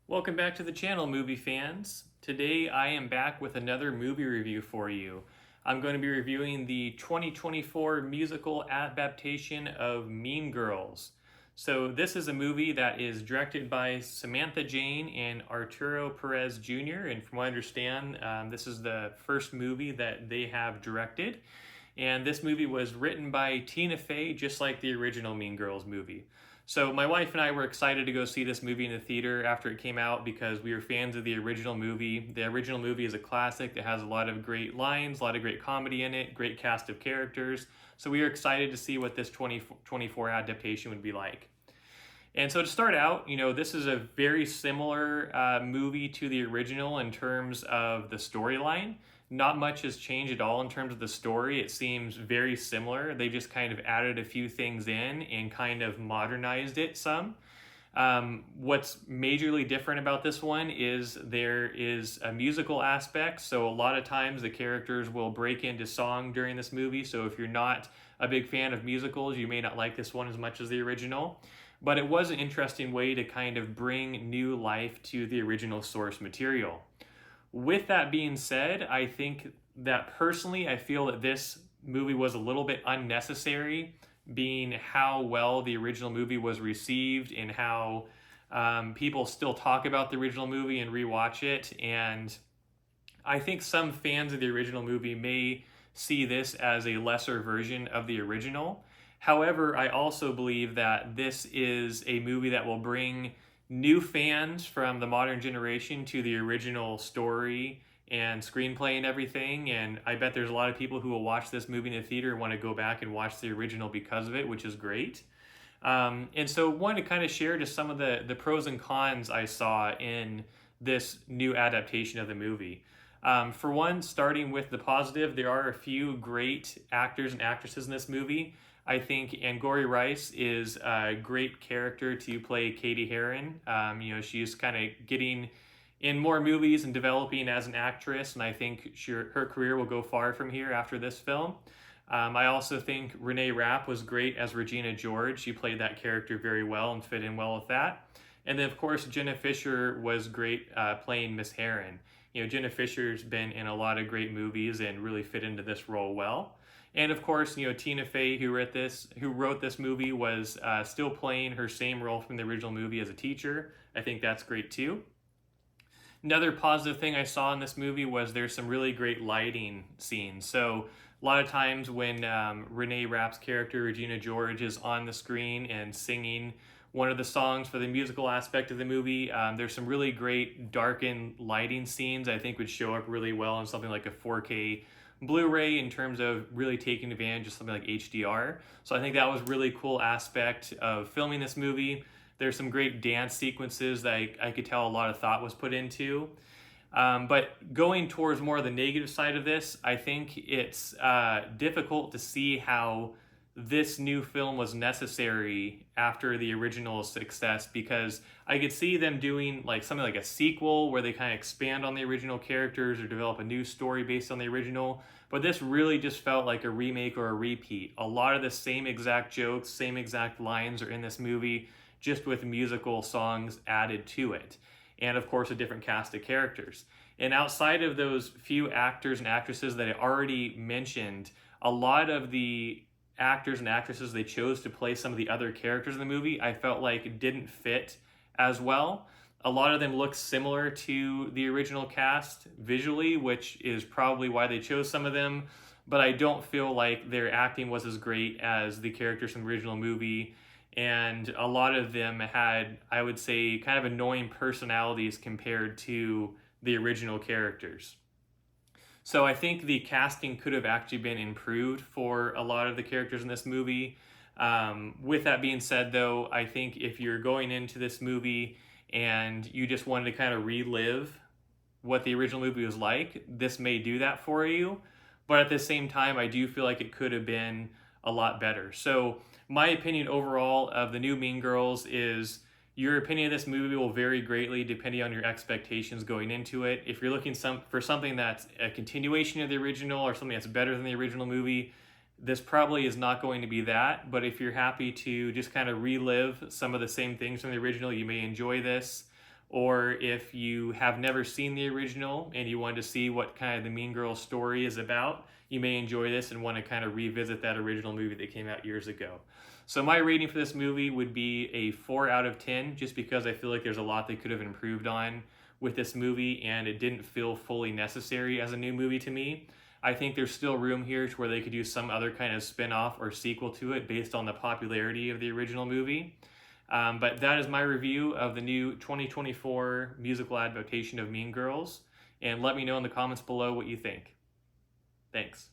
Welcome back to the channel, movie fans. Today I am back with another movie review for you. I'm going to be reviewing the 2024 musical adaptation of Mean Girls. So this is a movie that is directed by Samantha Jane and Arturo Perez Jr. And from what I understand, this is the first movie that they have directed. And this movie was written by Tina Fey, just like the original Mean Girls movie. So my wife and I were excited to go see this movie in the theater after it came out because we were fans of the original movie. The original movie is a classic that has a lot of great lines, a lot of great comedy in it, great cast of characters. So we were excited to see what this 2024 adaptation would be like. And so to start out, this is a very similar movie to the original in terms of the storyline. Not much has changed at all in terms of the story. It seems very similar. They just kind of added a few things in and kind of modernized it some. What's majorly different about this one is there is a musical aspect. So a lot of times the characters will break into song during this movie. So if you're not a big fan of musicals, you may not like this one as much as the original. But it was an interesting way to kind of bring new life to the original source material. With that being said, I think that personally, I feel that this movie was a little bit unnecessary, being how well the original movie was received and how people still talk about the original movie and rewatch it. And I think some fans of the original movie may see this as a lesser version of the original. However, I also believe that this is a movie that will bring new fans from the modern generation to the original story and screenplay and everything. And I bet there's a lot of people who will watch this movie in the theater and want to go back and watch the original because of it, which is great. And so wanted to kind of share just some of the pros and cons I saw in this new adaptation of the movie. For one, starting with the positive, there are a few great actors and actresses in this movie. I think Angourie Rice is a great character to play Cady Heron. She's kind of getting in more movies and developing as an actress, and I think her career will go far from here after this film. I also think Renee Rapp was great as Regina George. She played that character very well and fit in well with that. And then, of course, Jenna Fischer was great playing Miss Heron. Jenna Fischer's been in a lot of great movies and really fit into this role well. And of course, Tina Fey, who wrote this movie, was still playing her same role from the original movie as a teacher. I think that's great too. Another positive thing I saw in this movie was there's some really great lighting scenes. So a lot of times when Renee Rapp's character, Regina George, is on the screen and singing one of the songs for the musical aspect of the movie, there's some really great darkened lighting scenes I think would show up really well in something like a 4K Blu-ray in terms of really taking advantage of something like HDR. So I think that was really cool aspect of filming this movie. There's some great dance sequences that I could tell a lot of thought was put into. But going towards more of the negative side of this, I think it's difficult to see how this new film was necessary after the original success, because I could see them doing like something like a sequel where they kind of expand on the original characters or develop a new story based on the original. But this really just felt like a remake or a repeat. A lot of the same exact jokes, same exact lines are in this movie, just with musical songs added to it. And of course, a different cast of characters. And outside of those few actors and actresses that I already mentioned, a lot of the actors and actresses they chose to play some of the other characters in the movie, I felt like didn't fit as well. A lot of them look similar to the original cast visually, which is probably why they chose some of them, but I don't feel like their acting was as great as the characters from the original movie. And a lot of them had, I would say, kind of annoying personalities compared to the original characters. So I think the casting could have actually been improved for a lot of the characters in this movie. With that being said, though, I think if you're going into this movie and you just wanted to kind of relive what the original movie was like, this may do that for you. But at the same time, I do feel like it could have been a lot better. So my opinion overall of the new Mean Girls is your opinion of this movie will vary greatly depending on your expectations going into it. If you're looking for something that's a continuation of the original or something that's better than the original movie, this probably is not going to be that. But if you're happy to just kind of relive some of the same things from the original, you may enjoy this. or if you have never seen the original and you want to see what kind of the Mean Girls story is about, you may enjoy this and want to kind of revisit that original movie that came out years ago. So my rating for this movie would be a 4 out of 10, just because I feel like there's a lot they could have improved on with this movie, and it didn't feel fully necessary as a new movie to me. I think there's still room here to where they could do some other kind of spin-off or sequel to it based on the popularity of the original movie. But that is my review of the new 2024 musical adaptation of Mean Girls. And let me know in the comments below what you think. Thanks.